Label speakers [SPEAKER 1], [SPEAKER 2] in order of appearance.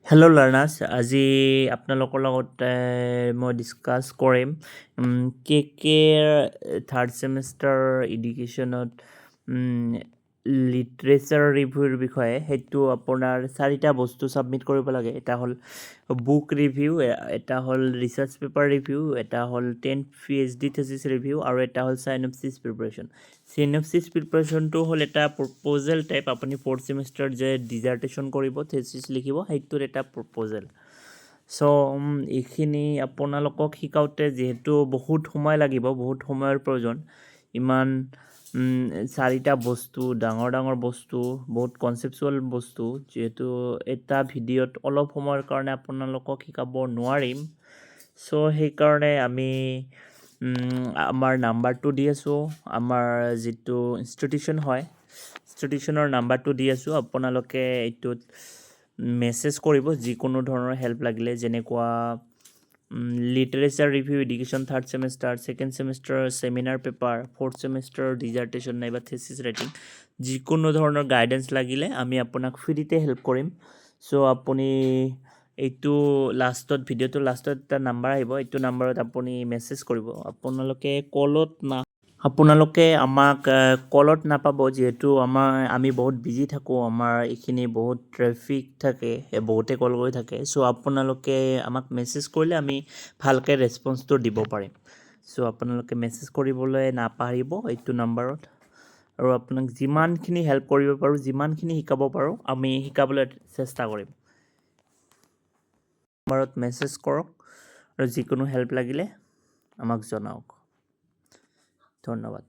[SPEAKER 1] Hello' learners, আজি আপোনালোকৰ লগত মই ডিছকাছ কৰিম থাৰ্ড ছেমিষ্টাৰ এডুকেশ্যনত লিটাৰেচাৰ ৰিভিউৰ বিষয়ে। সেইটো আপোনাৰ 4টা বস্তু ছাবমিট কৰিব লাগে। এটা হ'ল বুক ৰিভিউ, এটা হ'ল ৰিচাৰ্চ পেপাৰ ৰিভিউ, এটা হ'ল 10th PhD থেচিছ ৰিভিউ আৰু এটা হ'ল চাইনপচিছ প্ৰিপাৰেশ্যন। চাইনপচিছ প্ৰিপাৰেশ্যনটো হ'ল এটা প্ৰপ'জেল টাইপ। আপুনি 4th ছেমিষ্টাৰত যে ডিজাৰ্টেশ্যন কৰিব, থেচিছ লিখিব, সেইটোৰ এটা প্ৰপ'জেল। চ' এইখিনি আপোনালোকক শিকাওঁতে যিহেতু বহুত সময় লাগিব, বহুত সময়ৰ প্ৰয়োজন, ইমান 4টা বস্তু, ডাঙৰ ডাঙৰ বস্তু, বহুত কনচেপচুৱেল বস্তু, যিহেতু এটা ভিডিঅ'ত অলপ সময়ৰ কাৰণে আপোনালোকক শিকাব নোৱাৰিম। চ' সেইকাৰণে আমি আমাৰ নাম্বাৰটো দি আছোঁ, আমাৰ যিটো ইনষ্টিটিউশ্যন হয়, ইনষ্টিটিউশ্যনৰ নাম্বাৰটো দি আছোঁ। আপোনালোকে এইটোত মেছেজ কৰিব যিকোনো ধৰণৰ হেল্প লাগিলে, যেনেকুৱা literature review education third semester, second semester seminar paper, 4th semester dissertation নাইবা থেচিছ ৰাইটিং, যিকোনো ধৰণৰ গাইডেঞ্চ লাগিলে আমি আপোনাক ফ্ৰীতে হেল্প কৰিম। চ' আপুনি এইটো ভিডিঅ'টোৰ লাষ্টত এটা নাম্বাৰ আহিব, এইটো নাম্বাৰত আপুনি মেছেজ কৰিব। আপোনালোকে আমাক কলত নাপাব, যিহেতু আমি বহুত বিজি থাকোঁ, আমাৰ এইখিনি বহুত ট্ৰেফিক থাকে, বহুতে কল কৰি থাকে। চ' আপোনালোকে আমাক মেছেজ কৰিলে আমি ভালকৈ ৰেচপন্সটো দিব পাৰিম। চ' আপোনালোকে মেছেজ কৰিবলৈ নাপাহৰিব এইটো নাম্বাৰত। আৰু আপোনাক যিমানখিনি হেল্প কৰিব পাৰোঁ, যিমানখিনি শিকাব পাৰোঁ, আমি শিকাবলৈ চেষ্টা কৰিম। নাম্বাৰত মেছেজ কৰক আৰু যিকোনো হেল্প লাগিলে আমাক জনাওক। ধন্যবাদ।